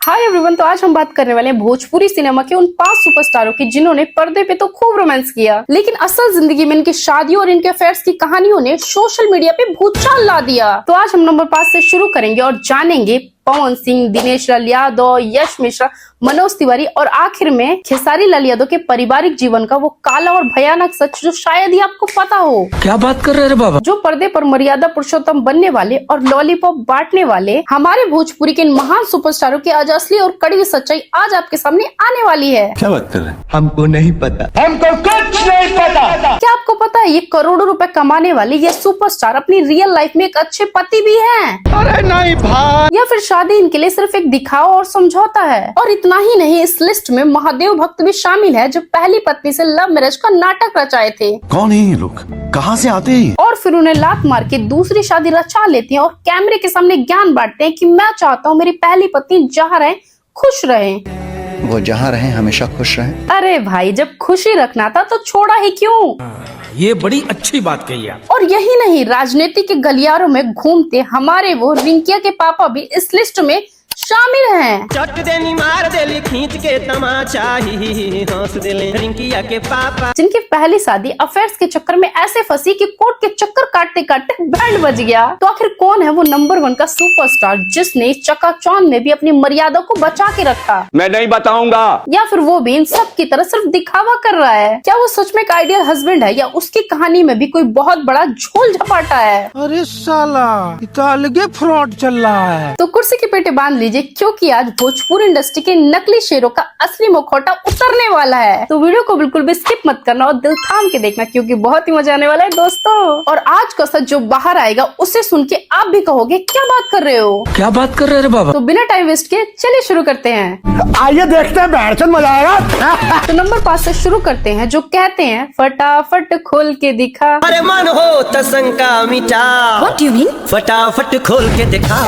Hi everyone, तो आज हम बात करने वाले हैं भोजपुरी सिनेमा के उन 5 सुपरस्टारों की जिन्होंने पर्दे पे तो खूब रोमांस किया, लेकिन असल जिंदगी में इनकी शादियों और इनके अफेयर्स की कहानियों ने सोशल मीडिया पे भूचाल ला दिया। तो आज हम नंबर 5 से शुरू करेंगे और जानेंगे पवन सिंह, दिनेश लाल यादव, यश मिश्रा, मनोज तिवारी और आखिर में खेसारी लाल यादव के पारिवारिक जीवन का वो काला और भयानक सच जो शायद ही आपको पता हो। क्या बात कर रहे हैं बाबा? जो पर्दे पर मर्यादा पुरुषोत्तम बनने वाले और लॉलीपॉप बांटने वाले हमारे भोजपुरी के इन महान सुपरस्टारों की आज असली और कड़वी सच्चाई आज आपके सामने आने वाली है। क्या बात कर रहे हैं? हमको नहीं पता, हमको कुछ नहीं पता। क्या आपको पता है ये करोड़ों रुपए कमाने वाले ये सुपरस्टार अपनी रियल लाइफ में एक अच्छे पति भी हैं? अरे नहीं भाई, या फिर शादी इनके लिए सिर्फ एक दिखावा और समझौता है? और इतना ही नहीं, इस लिस्ट में महादेव भक्त भी शामिल है जो पहली पत्नी से लव मैरिज का नाटक रचाए थे। कौन है ये लोग? कहाँ से आते हैं? और फिर उन्हें लात मार के दूसरी शादी रचा लेते हैं और कैमरे के सामने ज्ञान बांटते हैं कि मैं चाहता हूँ मेरी पहली पत्नी जहाँ रहे खुश रहे। वो जहाँ रहे हमेशा खुश रहे। अरे भाई, जब खुशी रखना था तो छोड़ा ही क्यों? ये बड़ी अच्छी बात कही आप। और यही नहीं, राजनीति के गलियारों में घूमते हमारे वो रिंकिया के पापा भी इस लिस्ट में शामिल हैं। चट देनी मार देली खींच के तमाचा ही हंस देले रिंकिया के पापा। जिनकी पहली शादी अफेयर्स के चक्कर में ऐसे फंसी कि कोर्ट के चक्कर काटते काटते बैंड बज गया। तो आखिर कौन है वो नंबर 1 का सुपरस्टार जिसने चकाचौंध में भी अपनी मर्यादा को बचा के रखा? मैं नहीं बताऊंगा। या फिर वो भी इन सब की तरह सिर्फ दिखावा कर रहा है? क्या वो सच में एक आइडियल हस्बैंड है या उसकी कहानी में भी कोई बहुत बड़ा झोल झपाटा है? अरे साला, इतना अलगे फ्रॉड चल रहा है। तो कुर्सी के पेटे बांध लीजिए क्योंकि आज भोजपुरी इंडस्ट्री के नकली शेरों का असली मुखौटा उतरने वाला है। तो वीडियो को बिल्कुल भी स्किप मत करना और दिल थाम के देखना क्योंकि बहुत ही मजा आने वाला है दोस्तों। और आज का सच जो बाहर आएगा उसे सुन के आप भी कहोगे क्या बात कर रहे हो। क्या बात कर रहे हैं बाबा? तो बिना टाइम वेस्ट के चलिए शुरू करते हैं। आइए देखते हैं, बैठ मजा आएगा। तो नंबर 5 से शुरू करते हैं जो कहते हैं फटाफट खोल के दिखा। अरे मन हो तसंका मिटा। What you mean? फटाफट खोल के दिखा।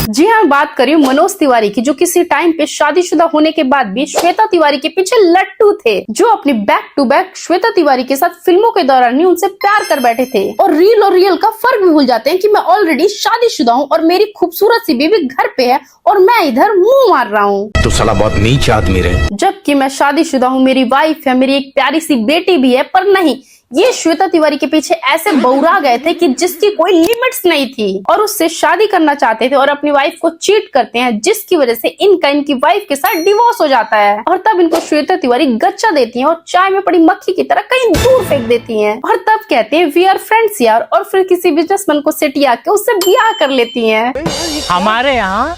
जी हाँ, बात करी मनोज तिवारी की जो किसी टाइम पे शादीशुदा होने के बाद भी श्वेता तिवारी के पीछे लट्टू थे, जो अपनी back to back Shweta Tiwari के साथ फिल्मों के दौरान ही उनसे प्यार कर बैठे थे और रील और रियल का फर्क भी भूल जाते हैं कि मैं ऑलरेडी शादीशुदा हूँ और मेरी खूबसूरत सी बीवी घर पे है और मैं इधर मुंह मार रहा हूँ। तो साला बहुत नीच आदमी रहे। जबकि मैं शादीशुदा हूँ, मेरी वाइफ है, मेरी एक प्यारी सी बेटी भी है। पर नहीं, ये श्वेता तिवारी के पीछे ऐसे बौरा गए थे कि जिसकी कोई लिमिट्स नहीं थी और उससे शादी करना चाहते थे और अपनी वाइफ को चीट करते हैं, जिसकी वजह से इनकी वाइफ के साथ डिवोर्स हो जाता है। और तब इनको श्वेता तिवारी गच्चा देती हैं और चाय में पड़ी मक्खी की तरह कहीं दूर फेंक देती हैं और तब कहते हैं वी आर फ्रेंड्स यार, और फिर किसी बिजनेसमैन को सिटिया के उससे ब्याह कर लेती हैं। हमारे यहाँ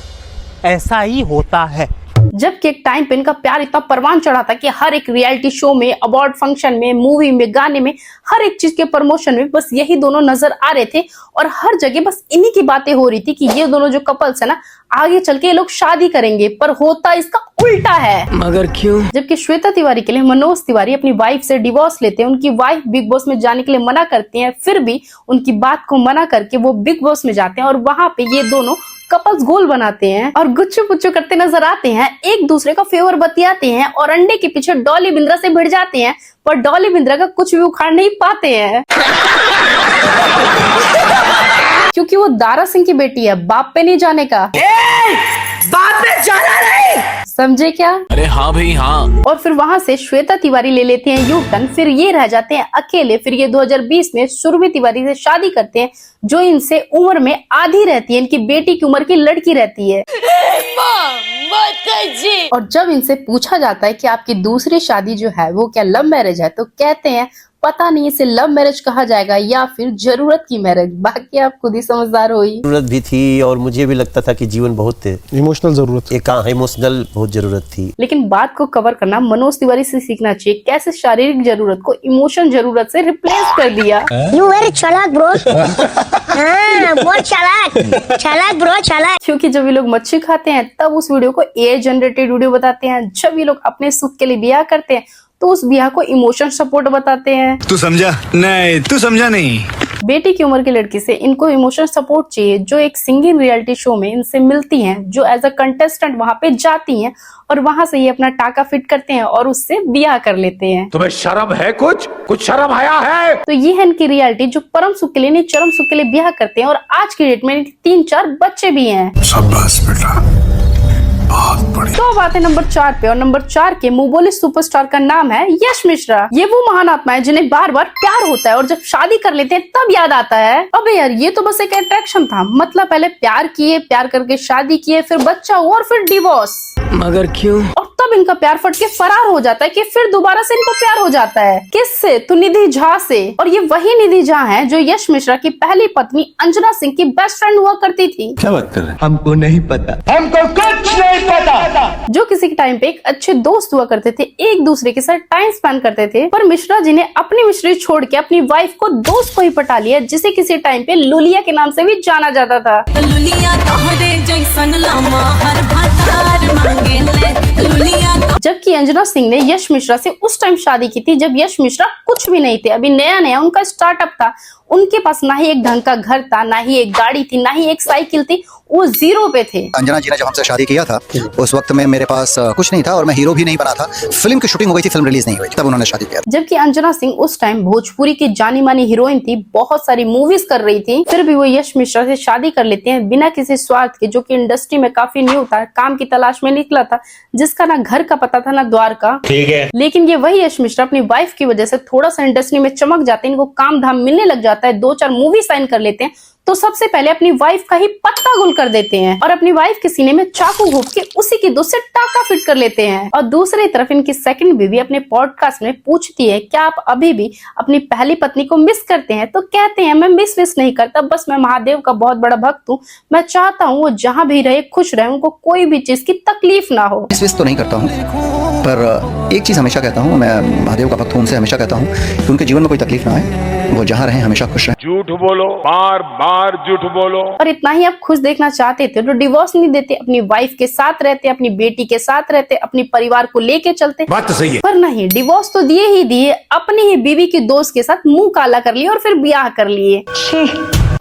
ऐसा ही होता है। जबकि एक टाइम पे इनका प्यार इतना परवान चढ़ा था कि हर एक रियलिटी शो में, अवार्ड फंक्शन में, मूवी में, गाने में, हर एक चीज के प्रमोशन में बस यही दोनों नजर आ रहे थे और हर जगह बस इन्हीं की बातें हो रही थी कि ये दोनों जो कपल्स है ना, आगे चल के ये लोग शादी करेंगे। पर होता इसका उल्टा है। मगर क्यों? जबकि श्वेता तिवारी के लिए मनोज तिवारी अपनी वाइफ से डिवोर्स लेते हैं, उनकी वाइफ बिग बॉस में जाने के लिए मना करती है, फिर भी उनकी बात को मना करके वो बिग बॉस में जाते हैं और वहां पे ये दोनों कपल्स गोल बनाते हैं और गुच्चू पुच्चू करते नजर आते हैं, एक दूसरे का फेवर बतियाते हैं और अंडे के पीछे डॉली बिंद्रा से भिड़ जाते हैं, पर डॉली बिंद्रा का कुछ भी उखाड़ नहीं पाते हैं क्योंकि वो दारा सिंह की बेटी है, बाप पे नहीं जाने का। बात में जाना नहीं। समझे क्या? अरे हाँ भाई हाँ। और फिर वहां से श्वेता तिवारी ले लेते हैं यू टर्न, फिर ये रह जाते हैं अकेले। फिर ये 2020 में सुरभि तिवारी से शादी करते हैं जो इनसे उम्र में आधी रहती है, इनकी बेटी की उम्र की लड़की रहती है। और जब इनसे पूछा जाता है कि आपकी दूसरी शादी जो है वो क्या लव मैरिज है, तो कहते हैं पता नहीं इसे लव मैरिज कहा जाएगा या फिर जरूरत की मैरिज। बाकी आप खुद ही समझदार हो ही। जरूरत भी थी और मुझे भी लगता था कि जीवन बहुत इमोशनल जरूरत, एक इमोशनल बहुत जरूरत थी। लेकिन बात को कवर करना मनोज तिवारी से सीखना चाहिए, कैसे शारीरिक जरूरत को इमोशन जरूरत से रिप्लेस कर दिया। You very चालाक ब्रो। हाँ, बहुत चालाक ब्रो, चालाक। क्योंकि जब ये लोग मच्छी खाते हैं तब उस वीडियो को AI जनरेटेड वीडियो बताते हैं, जब ये लोग अपने सुख के लिए ब्याह करते हैं तो उस ब्याह को इमोशन सपोर्ट बताते हैं। तू समझा नहीं, तू समझा नहीं। बेटी की उम्र की लड़की से इनको इमोशनल सपोर्ट चाहिए जो एक सिंगिंग रियलिटी शो में इनसे मिलती हैं, जो एज अ कंटेस्टेंट वहां पे जाती हैं और वहां से ये अपना टाका फिट करते हैं और उससे ब्याह कर लेते हैं। तुम्हें शर्म है? कुछ शर्म आया है? तो ये है इनकी रियलिटी जो परम सुख के लिए नहीं चरम सुख के लिए ब्याह करते हैं और आज की डेट में 3-4 बच्चे भी हैं। शाबाश बेटा, तो अब आते हैं नंबर 4 पे, और नंबर 4 के मुंह बोले सुपरस्टार का नाम है यश मिश्रा। ये वो महान आत्मा है जिन्हें बार बार प्यार होता है और जब शादी कर लेते हैं तब याद आता है अबे यार ये तो बस एक अट्रैक्शन था। मतलब पहले प्यार किए, प्यार करके शादी किए, फिर बच्चा हुआ और फिर डिवोर्स। मगर क्यों? और तब इनका प्यार फट के फरार हो जाता है कि फिर दोबारा से इनको प्यार हो जाता है। किससे? तो निधि झा से। और ये वही निधि झा है जो यश मिश्रा की पहली पत्नी अंजना सिंह की बेस्ट फ्रेंड हुआ करती थी। क्या बात कर रहे हैं? हमको नहीं पता। हमको कुछ नहीं पता। जो किसी के टाइम पे एक अच्छे दोस्त हुआ करते थे, एक दूसरे के साथ टाइम स्पेंड करते थे। पर मिश्रा जी ने अपनी मिश्री छोड़ के अपनी वाइफ को दोस्त को ही पटा लिया, जिसे किसी टाइम पे लुलिया के नाम से भी जाना जाता था। जबकि अंजना सिंह ने यश मिश्रा से उस टाइम शादी की थी जब यश मिश्रा कुछ भी नहीं थे, अभी नया नया उनका स्टार्टअप था। उनके पास ना ही एक ढंग का घर था, ना ही एक गाड़ी थी, ना ही एक साइकिल थी, वो जीरो पे थे। अंजना जी ने जब हमसे शादी किया था उस वक्त में मेरे पास कुछ नहीं था और मैं हीरो भी नहीं बना था। फिल्म की शूटिंग हो गई थी, फिल्म रिलीज नहीं हुई थी, तब उन्होंने शादी किया। जबकि अंजना सिंह उस टाइम भोजपुरी की जानी मानी हीरोइन थी, बहुत सारी मूवीज कर रही थी, फिर भी वो यश मिश्रा से शादी कर लेते हैं बिना किसी स्वार्थ के, जो कि इंडस्ट्री में काफी न्यू था, काम की तलाश में निकला था, जिसका ना घर का पता था ना द्वार का। ठीक है। लेकिन ये वही यश मिश्रा अपनी वाइफ की वजह से थोड़ा सा इंडस्ट्री में चमक जाते हैं, इनको काम धाम मिलने लग जाता है, 2-4 मूवी साइन कर लेते हैं, तो सबसे पहले अपनी वाइफ का ही पत्ता गुल कर देते हैं और अपनी वाइफ के सीने में चाकू घोंप के उसी की दूध से टाका फिट कर लेते हैं। और दूसरी तरफ इनकी सेकंड बीवी अपने पॉडकास्ट में पूछती है क्या आप अभी भी अपनी पहली पत्नी को मिस करते हैं, तो कहते हैं मैं मिस नहीं करता, बस मैं महादेव का बहुत बड़ा भक्त हूँ, मैं चाहता हूँ वो जहाँ भी रहे खुश रहे, उनको कोई भी चीज की तकलीफ ना हो। मिस तो नहीं करता हूँ, पर एक चीज हमेशा कहता हूँ, मैं महादेव का भक्त हूँ, उनसे हमेशा कहता हूँ कि उनके जीवन में कोई तकलीफ ना आए, वो जहाँ रहे हमेशा खुश रहे। झूठ बोलो, बार बार झूठ बोलो। और इतना ही आप खुश देखना चाहते थे तो डिवोर्स नहीं देते, अपनी वाइफ के साथ रहते, अपनी बेटी के साथ रहते, अपनी परिवार को लेके चलते। बात तो सही है। पर नहीं, डिवोर्स तो दिए ही दिए, अपनी ही बीवी की दोस्त के साथ मुंह काला कर लिए और फिर ब्याह कर लिए।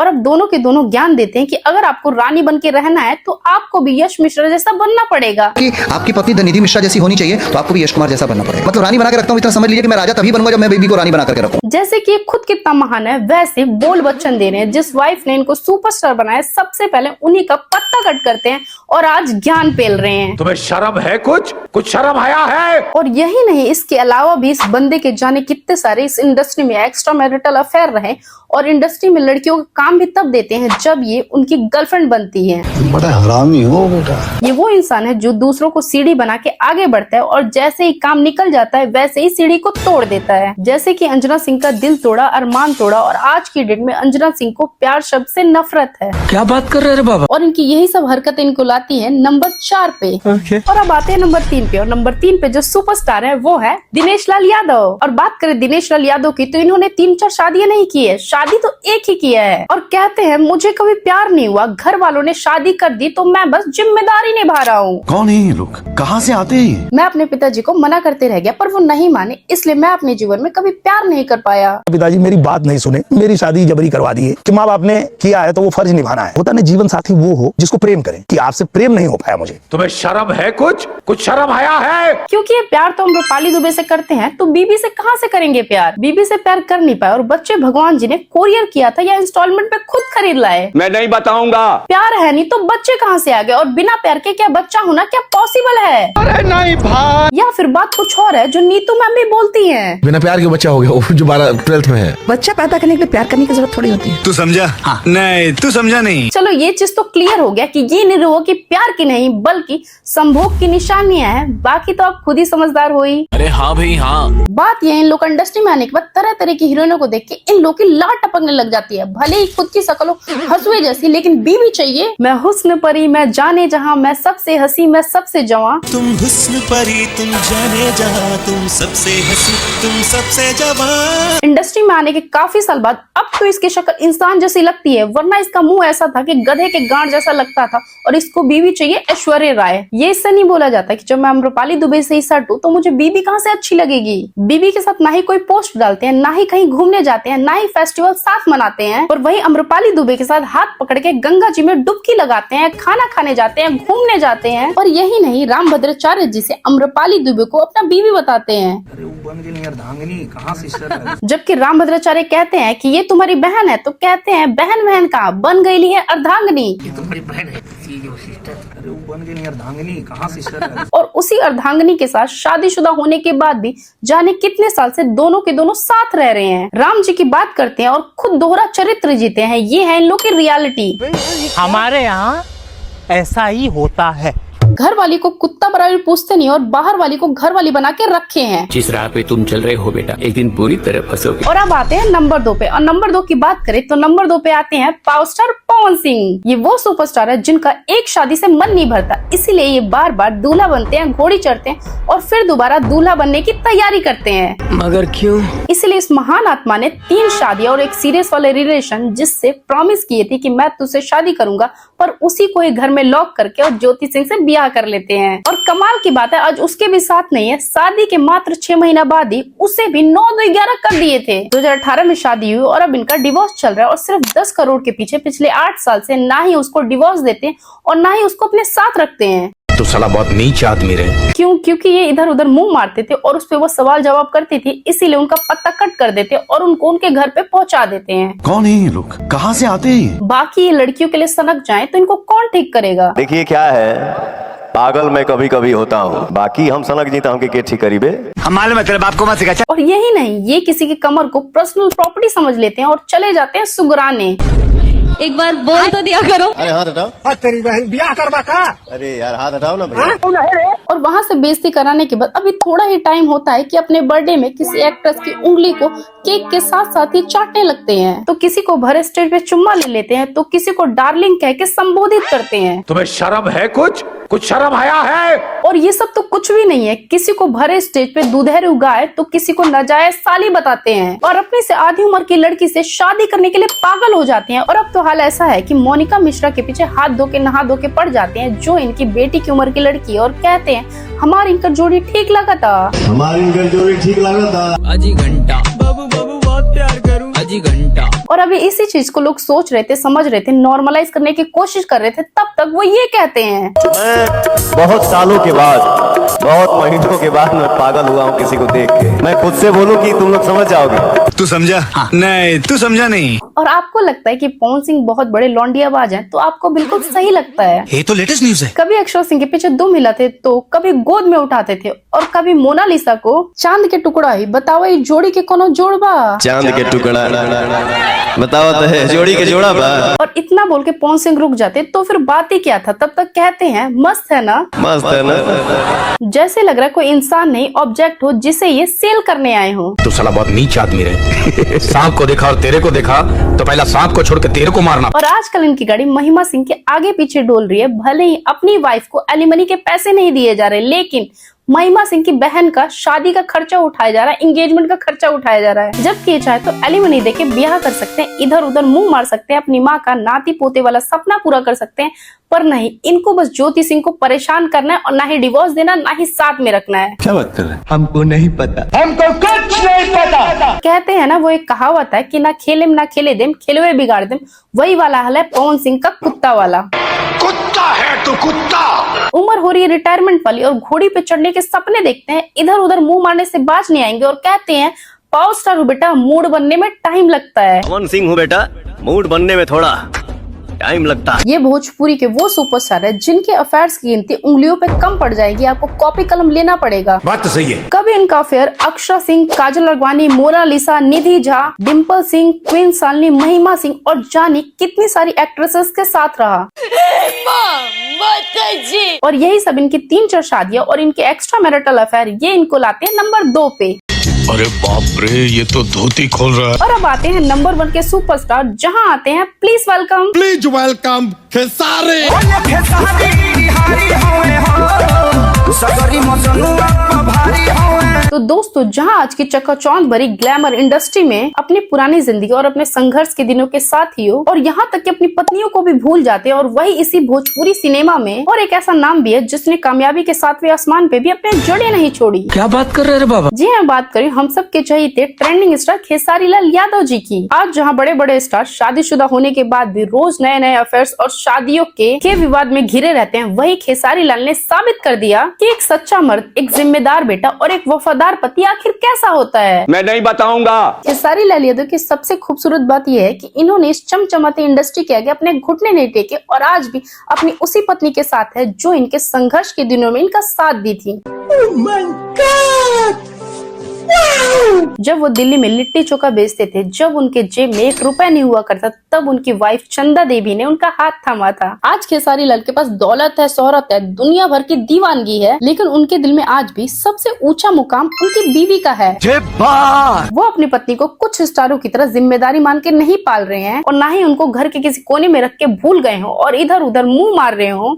और अब दोनों के दोनों ज्ञान देते हैं कि अगर आपको रानी बन के रहना है तो आपको भी यश मिश्रा जैसा बनना पड़ेगा। कि आपकी पत्नी निधि मिश्रा जैसी होनी चाहिए तो आपको भी यश कुमार जैसा बनना पड़ेगा। मतलब रानी बना के रखता हूँ, इतना समझ लीजिए कि मैं राजा तभी बनूंगा जब मैं बीबी को रानी बना करके रखूं। जैसे कि खुद कितना महान है, वैसे बोल वचन दे रहे हैं। जिस वाइफ ने इनको सुपरस्टार बनाया, सबसे पहले उन्हीं का पत्ता कट करते हैं और आज ज्ञान पेल रहे हैं। तुम्हें शर्म है? कुछ शर्म आया है? और यही नहीं, इसके अलावा भी इस बंदे के जाने कितने सारे इस इंडस्ट्री में एक्स्ट्रा मैरिटल अफेयर रहे, और इंडस्ट्री में लड़कियों का काम भी तब देते हैं जब ये उनकी गर्लफ्रेंड बनती है। बड़ा हरामी हो बेटा। ये वो इंसान है जो दूसरों को सीढ़ी बना के आगे बढ़ता है और जैसे ही काम निकल जाता है वैसे ही सीढ़ी को तोड़ देता है। जैसे कि अंजना सिंह का दिल तोड़ा, अरमान तोड़ा, और आज की डेट में अंजना सिंह को प्यार शब्द से नफरत है। क्या बात कर रहे बाबा? और इनकी यही सब हरकतें इनको लाती है नंबर 4 पे। और अब आते हैं नंबर 3 पे, और नंबर 3 पे जो सुपरस्टार है वो है दिनेश लाल यादव। और बात करें दिनेश लाल यादव की तो इन्होंने 3-4 शादियां नहीं की है, शादी तो एक ही किया है। और कहते हैं मुझे कभी प्यार नहीं हुआ, घर वालों ने शादी कर दी तो मैं बस जिम्मेदारी निभा रहा हूँ। कौन है ये लोग? कहाँ से आते हैं? मैं अपने पिताजी को मना करते रह गया पर वो नहीं माने, इसलिए मैं अपने जीवन में कभी प्यार नहीं कर पाया। पिताजी मेरी बात नहीं सुने, मेरी शादी जबरी करवा दी है कि माँ बाप ने किया है तो वो फर्ज निभाना है। होता नहीं जीवन साथी वो हो जिसको प्रेम करे, कि आपसे प्रेम नहीं हो पाया मुझे। तुम्हें शर्म है? कुछ शर्म आया है? क्योंकि ये प्यार तो हम रूपाली दुबे से करते हैं तो बीबी से कहाँ से करेंगे प्यार। बीबी से प्यार कर नहीं पाए और बच्चे भगवान जी ने कोरियर किया था या इंस्टॉलमेंट पे खुद खरीद लाए। मैं नहीं बताऊंगा। प्यार है नहीं तो बच्चे कहाँ से आ गए, और बिना प्यार के क्या बच्चा होना क्या पॉसिबल है? अरे नहीं भाई। या फिर बात कुछ और है जो नीतू मैम भी बोलती हैं। बिना प्यार के बच्चा हो गया वो जो 12th में है। बच्चा पैदा करने के लिए प्यार करने की जरूरत थोड़ी होती है। तू समझा? हाँ। नहीं तू समझा नहीं। चलो ये चीज तो क्लियर हो गया कि ये निरोग की प्यार की नहीं बल्कि संभोग की निशानियां हैं, बाकी तो आप खुद ही समझदार हो ही। अरे हाँ भाई हाँ। बात ये इन लोग इंडस्ट्री में आने के बाद तरह तरह की हीरोइनों को देख के इन लोग की लाट टपकने लग जाती है। भले ही खुद की शक्ल हो हंसुए जैसी, लेकिन बीवी चाहिए। मैं हुस्न परी, मैं जाने जहां, मैं सबसे हंसी, मैं सबसे जवां। तुम हुस्न परी, तुम जाने जहां, तुम सबसे हंसी, तुम सबसे जवां। इंडस्ट्री में आने के काफी साल बाद अब तो इसकी शक्ल इंसान जैसी लगती है, वरना इसका मुंह ऐसा था कि गधे के गांड जैसा लगता था। और इसको बीवी चाहिए ऐश्वर्या राय। ये इससे नहीं बोला जाता कि जब मैं अम्रपाली दुबे से ही सट हूं तो मुझे बीवी कहां से अच्छी लगेगी। बीवी के साथ ना ही कोई पोस्ट डालते हैं, ना ही कहीं घूमने जाते हैं, ना ही फेस्टिवल साथ मनाते हैं, और वही अम्रपाली दुबे के साथ हाथ पकड़ के गंगा जी में डुबकी लगाते हैं, खाना खाने जाते हैं, घूमने जाते हैं। और यही नहीं, रामभद्राचार्य जी से अम्रपाली दुबे को अपना बीवी बताते हैं। जबकि रामभद्राचार्य कहते हैं कि ये तुम्हारी बहन है, तो कहते हैं बहन कहाँ, बन गई है अर्धांगिनी। और उसी अर्धांगिनी के साथ शादीशुदा होने के बाद भी जाने कितने साल से दोनों के दोनों साथ रह रहे हैं। राम जी की बात करते हैं और खुद दोहरा चरित्र जीते हैं। ये है इन लोग की रियलिटी। हमारे यहाँ ऐसा ही होता है। घर वाली को कुत्ता बराबर पूछते नहीं और बाहर वाली को घर वाली बना के रखे हैं। जिस राह पे तुम चल रहे हो बेटा, एक दिन पूरी तरह फंसोगे। और अब आते हैं नंबर 2 पे। और नंबर 2 की बात करें तो नंबर 2 पे आते हैं पावर स्टार पवन सिंह। ये वो सुपरस्टार है जिनका एक शादी से मन नहीं भरता, इसीलिए ये बार बार दूल्हा बनते हैं, घोड़ी चढ़ते हैं और फिर दोबारा दूल्हा बनने की तैयारी करते हैं। मगर क्यों? इसलिए इस महान आत्मा ने 3 शादियां और एक सीरियस वाले रिलेशन जिससे प्रॉमिस किए थे कि मैं तुझसे शादी करूंगा, पर उसी को एक घर में लॉक करके और ज्योति सिंह से ब्याह कर लेते हैं। और कमाल की बात है आज उसके भी साथ नहीं है। शादी के मात्र 6 महीना बाद ही उसे भी 9-2-11 कर दिए थे। 2018 में शादी हुई और अब इनका डिवोर्स चल रहा है और सिर्फ 10 करोड़ के पीछे पिछले 8 साल से ना ही उसको डिवोर्स देते और ना ही उसको अपने साथ रखते हैं। तो साला बहुत नीच आदमी रहे। क्योंकि ये इधर उधर मुंह मारते थे और उस पे वो सवाल जवाब करती थी, इसीलिए उनका पत्ता कट कर देते और उनको उनके घर पे पहुंचा देते हैं। कौन है ये लोग, कहाँ से आते हैं? बाकी ये लड़कियों के लिए सनक जाए तो इनको कौन ठीक करेगा? देखिए क्या है, पागल मैं कभी कभी होता हूँ, बाकी हम सनक जीता हूँ कि ठीक करीबे। हम मालूम है तेरे बाप को मत सिखा। और यही नहीं, ये किसी की कमर को पर्सनल प्रॉपर्टी समझ लेते हैं और चले जाते हैं सुगराने। एक बार बोल तो दिया करो। अरे हाथ हटाओ। तेरी बहन ब्याह करवा का। अरे यार हाथ हटाओ ना भैया। और वहाँ से बेइज्जती कराने के बाद अभी थोड़ा ही टाइम होता है कि अपने बर्थडे में किसी एक्ट्रेस की उंगली को केक के साथ साथ ही चाटने लगते हैं। तो किसी को भरे स्टेज पे चुम्मा ले लेते हैं, तो किसी को डार्लिंग कह के संबोधित करते हैं। तुम्हें शर्म है? कुछ शर्म आया है? और ये सब तो कुछ भी नहीं है। किसी को भरे स्टेज पे दूधेरू गाय तो किसी को नाजायज साली बताते हैं और अपने से आधी उम्र की लड़की से शादी करने के लिए पागल हो जाते हैं। और अब तो हाल ऐसा है कि मोनिका मिश्रा के पीछे हाथ धो के नहा धो के पड़ जाते हैं जो इनकी बेटी की उम्र की लड़की है और कहते हैं हमारी इनका जोड़ी ठीक लगा था। आजी घंटा बाबू बहुत प्यार करूं, आजी घंटा। और अभी इसी चीज को लोग सोच रहे थे, समझ रहे थे, नॉर्मलाइज करने की कोशिश कर रहे थे, तब तक वो ये कहते हैं मैं बहुत सालों के बाद, बहुत महीनों के बाद मैं पागल हुआ हूँ किसी को देख के। मैं खुद से बोलूँ कि तुम लोग समझ जाओगे। तू समझा? नहीं तू समझा नहीं। और आपको लगता है कि पवन सिंह बहुत बड़े लौंडियाबाज हैं, तो आपको बिल्कुल सही लगता है। ये तो लेटेस्ट न्यूज है। कभी अक्षर सिंह के पीछे दुम हिलाते तो कभी गोद में उठाते थे और कभी मोनालिसा को चांद के टुकड़ा ही। बताओ ये जोड़ी के कोनो जोड़बा? चांद के टुकड़ा बताओ तो है जोड़ी के जोड़ा बा। और इतना बोल के पवन सिंह रुक जाते तो फिर बात ही क्या था। तब तक कहते हैं मस्त है ना, मस्त है ना। जैसे लग रहा है कोई इंसान नहीं ऑब्जेक्ट हो जिसे ये सेल करने आए हो। तू साला बहुत नीच आदमी रहे। सांप को देखा और तेरे को देखा तो पहला सांप को छोड़ के तेरे को मारना। और आजकल इनकी गाड़ी महिमा सिंह के आगे पीछे डोल रही है। भले ही अपनी वाइफ को एलिमनी के पैसे नहीं दिए जा रहे, लेकिन महिमा सिंह की बहन का शादी का खर्चा उठाया जा रहा है, एंगेजमेंट का खर्चा उठाया जा रहा है। जबकि ये चाहे तो एलिमनी देके ब्याह कर सकते हैं, इधर उधर मुंह मार सकते हैं, अपनी माँ का नाती पोते वाला सपना पूरा कर सकते हैं, पर नहीं, इनको बस ज्योति सिंह को परेशान करना है और ना ही डिवोर्स देना, ना ही साथ में रखना है। क्या बात कर रहे हैं? हमको नहीं पता। हमको कुछ नहीं पता। कहते हैं ना वो एक कहावत है कि ना खेले ना खेले देम, खेले हुए बिगाड़ देम। वही वाला हाल है पवन सिंह का कुत्ता वाला। कुत्ता है तो कुत्ता। उम्र हो रही है रिटायरमेंट वाली और घोड़ी पे चढ़ने के सपने देखते हैं, इधर उधर मुंह मारने से बाज नहीं आएंगे और कहते हैं पावर स्टार हो बेटा, मूड बनने में टाइम लगता है। पवन सिंह हूँ बेटा, मूड बनने में थोड़ा टाइम लगता है। ये भोजपुरी के वो सुपरस्टार है जिनके अफेयर्स की गिनती उंगलियों पे कम पड़ जाएगी, आपको कॉपी कलम लेना पड़ेगा। बात तो सही है। कभी इनका अफेयर अक्षरा सिंह, काजल अडवाणी, मोनालिसा, निधि झा, डिम्पल सिंह, क्वीन शालिनी, महिमा सिंह और जानी कितनी सारी एक्ट्रेसेस के साथ रहा। और यही सब इनकी 3-4 शादियां और इनके एक्स्ट्रा मैरिटल अफेयर, ये इनको लाते हैं नंबर 2 पे। अरे बाप रे, ये तो धोती खोल रहा है। और अब आते हैं नंबर 1 के सुपरस्टार, जहां आते हैं प्लीज वेलकम खेसारी। तो दोस्तों, जहां आज की चकाचौंध भरी ग्लैमर इंडस्ट्री में अपनी पुरानी जिंदगी और अपने संघर्ष के दिनों के साथियों और यहाँ तक कि अपनी पत्नियों को भी भूल जाते हैं, और वही इसी भोजपुरी सिनेमा में। और एक ऐसा नाम भी है जिसने कामयाबी के 7वें आसमान पे भी अपने जड़ें नहीं छोड़ी। क्या बात कर रहे रे बाबा? जी मैं बात करी हम सब के चहेते ट्रेंडिंग स्टार खेसारी लाल यादव जी की। आज जहाँ बड़े बड़े स्टार शादीशुदा होने के बाद भी रोज नए नए अफेयर्स और शादियों के विवाद में घिरे रहते हैं, वही खेसारी लाल ने साबित कर दिया कि एक सच्चा मर्द, एक जिम्मेदार बेटा और एक वफादार समझदार पति आखिर कैसा होता है। मैं नहीं बताऊंगा। खेसारी लाल यादव की सबसे खूबसूरत बात यह है कि इन्होंने इस चमचमाती इंडस्ट्री के आगे अपने घुटने नहीं टेके और आज भी अपनी उसी पत्नी के साथ है जो इनके संघर्ष के दिनों में इनका साथ दी थी। जब वो दिल्ली में लिट्टी चोखा बेचते थे, जब उनके जेब में 1 रुपया नहीं हुआ करता, तब उनकी वाइफ चंदा देवी ने उनका हाथ थामा था। आज खेसारी लाल के पास दौलत है, शोहरत है, दुनिया भर की दीवानगी है, लेकिन उनके दिल में आज भी सबसे ऊंचा मुकाम उनकी बीवी का है। वो अपनी पत्नी को कुछ स्टारों की तरह जिम्मेदारी मान के नहीं पाल रहे हैं और न ही उनको घर के किसी कोने में रख के भूल गए हो और इधर उधर मुंह मार रहे हो।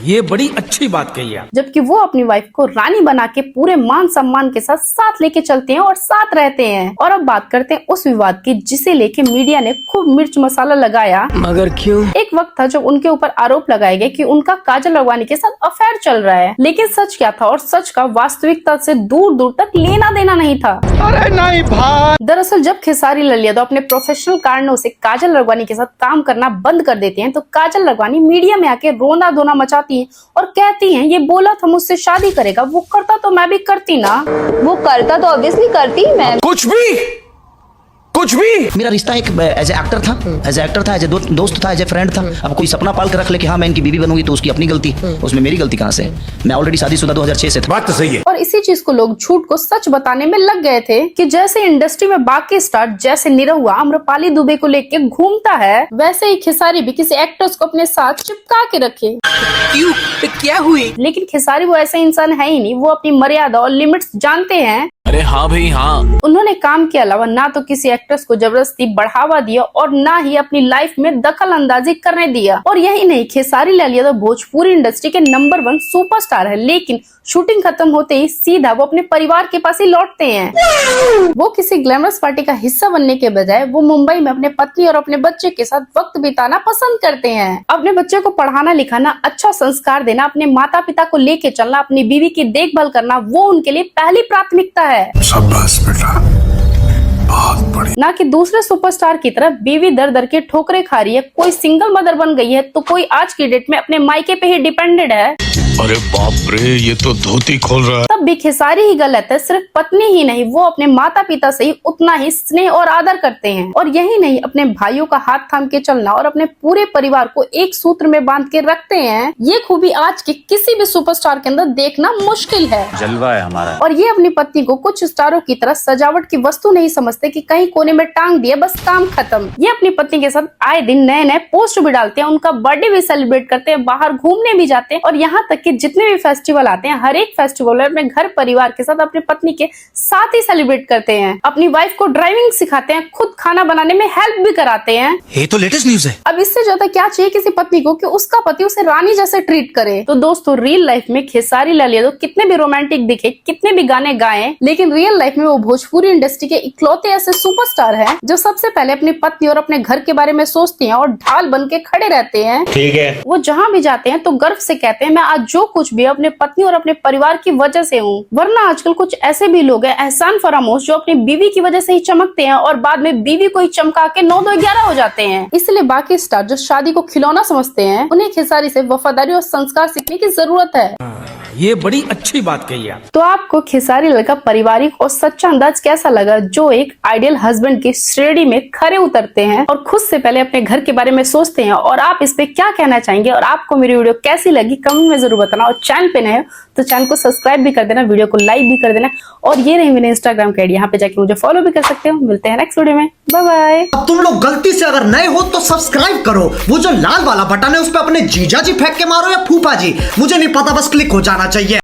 ये बड़ी अच्छी बात कही है। जबकि वो अपनी वाइफ को रानी बना के पूरे मान सम्मान के साथ लेके चलते हैं और साथ रहते हैं। और अब बात करते हैं उस विवाद की जिसे लेके मीडिया ने खूब मिर्च मसाला लगाया। मगर क्यों? एक वक्त था जब उनके ऊपर आरोप लगाए गए कि उनका काजल लखवानी के साथ अफेयर चल रहा है, लेकिन सच क्या था और सच का वास्तविकता से दूर दूर तक लेना देना नहीं था। अरे नहीं भाई। दरअसल जब खेसारी लाल यादव अपने प्रोफेशनल कारणों से काजल लखवानी के साथ काम करना बंद कर देते हैं, तो काजल लखवानी मीडिया में आके रोना धोना मचाती है और कहती हैं ये बोला था मुझसे शादी करेगा, वो करता तो मैं भी करती ना। वो करता तो ऑब्वियसली करती मैं। कुछ भी मेरा रिश्ता एक एज एक्टर था, एज दोस्त था, एज ए फ्रेंड था। अब कोई सपना पाल कर रख ले कि हाँ मैं इनकी बीवी बनूंगी तो उसकी अपनी गलती, उसमें मेरी गलती कहाँ से? मैं ऑलरेडी शादीशुदा 2006 से था। बात तो सही है। और इसी चीज को लोग झूठ को सच बताने में लग गए थे कि जैसे इंडस्ट्री में बाकी स्टार जैसे निरहुआ आम्रपाली दुबे को लेके घूमता है, वैसे ही खेसारी भी किसी एक्टर्स को अपने साथ चिपका के रखे। क्यों? क्या हुई? लेकिन खेसारी वो ऐसा इंसान है ही नहीं, वो अपनी मर्यादा और लिमिट्स जानते हैं। अरे हाँ भाई हाँ। उन्होंने काम के अलावा ना तो किसी एक्ट्रेस को जबरदस्ती बढ़ावा दिया और ना ही अपनी लाइफ में दखल अंदाजी करने दिया। और यही नहीं, खेसारी लाल यादव भोजपुरी इंडस्ट्री के नंबर 1 सुपरस्टार है, लेकिन शूटिंग खत्म होते ही सीधा वो अपने परिवार के पास ही लौटते हैं। वो किसी ग्लैमरस पार्टी का हिस्सा बनने के बजाय वो मुंबई में अपने पत्नी और अपने बच्चे के साथ वक्त बिताना पसंद करते हैं। अपने बच्चे को पढ़ाना लिखाना, अच्छा संस्कार देना, अपने माता पिता को लेके चलना, अपनी बीवी की देखभाल करना, वो उनके लिए पहली प्राथमिकता है। शाबाश बेटा, बहुत बढ़िया। ना कि दूसरे सुपरस्टार की तरह बीवी दर दर के ठोकरे खा रही है, कोई सिंगल मदर बन गई है तो कोई आज की डेट में अपने मायके पे ही डिपेंडेड है। अरे बाप रे, ये तो धोती खोल रहा है। तब भी खेसारी ही गलत है। सिर्फ पत्नी ही नहीं, वो अपने माता पिता से ही उतना ही स्नेह और आदर करते हैं। और यही नहीं, अपने भाइयों का हाथ थाम के चलना और अपने पूरे परिवार को एक सूत्र में बांध के रखते हैं। ये खूबी आज के किसी भी सुपरस्टार के अंदर देखना मुश्किल है। जलवा है हमारा। और ये अपनी पत्नी को कुछ स्टारों की तरह सजावट की वस्तु नहीं समझते कि कहीं कोने में टांग दिया बस काम खत्म। ये अपनी पत्नी के साथ आए दिन नए नए पोस्ट भी डालते हैं, उनका बर्थडे भी सेलिब्रेट करते हैं, बाहर घूमने भी जाते हैं और यहाँ तक कि जितने भी फेस्टिवल आते हैं, हर एक फेस्टिवल में अपने घर परिवार के साथ अपनी पत्नी के साथ ही सेलिब्रेट करते हैं। अपनी वाइफ को ड्राइविंग सिखाते हैं, खुद खाना बनाने में हेल्प भी कराते हैं। ये तो लेटेस्ट न्यूज है। अब इससे ज्यादा क्या चाहिए किसी पत्नी को कि उसका पति उसे रानी जैसे ट्रीट करे। तो दोस्तों, रियल लाइफ में खेसारी लाल यादव कितने भी रोमांटिक दिखे, कितने भी गाने गाएं, लेकिन रियल लाइफ में वो भोजपुरी इंडस्ट्री के इकलौते ऐसे सुपरस्टार हैं जो सबसे पहले अपनी पत्नी और अपने घर के बारे में सोचते हैं और ढाल बन के खड़े रहते हैं। ठीक है। वो जहाँ भी जाते हैं तो गर्व से कहते हैं मैं आज जो कुछ भी अपने पत्नी और अपने परिवार की वजह से हूँ। वरना आजकल कुछ ऐसे भी लोग हैं, एहसान फरामोश, जो अपनी बीवी की वजह से ही चमकते हैं और बाद में बीवी को ही चमका के 9-2-11 हो जाते हैं। इसलिए बाकी स्टार जो शादी को खिलौना समझते हैं, उन्हें खेसारी से वफादारी और संस्कार सीखने की जरूरत है। ये बड़ी अच्छी बात कही है। तो आपको खेसारी लाल का पारिवारिक और सच्चा अंदाज कैसा लगा, जो एक आइडियल हस्बैंड की श्रेणी में खरे उतरते हैं और खुद से पहले अपने घर के बारे में सोचते हैं, और आप इस पे क्या कहना चाहेंगे और आपको मेरी वीडियो कैसी लगी कमेंट में जरूर बताना। और चैनल पे नए हो तो चैनल को सब्सक्राइब भी कर देना, वीडियो को लाइक भी कर देना। और ये रही मेरे इंस्टाग्राम की आईडी, यहाँ पे जाके मुझे फॉलो भी कर सकते हो। मिलते हैं नेक्स्ट वीडियो में, बाय बाय। अब तुम लोग गलती से अगर नए हो तो सब्सक्राइब करो, वो जो लाल वाला बटन है उस पर अपने जीजा जी फेंक के मारो या फूफा जी, मुझे नहीं पता, बस क्लिक हो जाना चाहिए।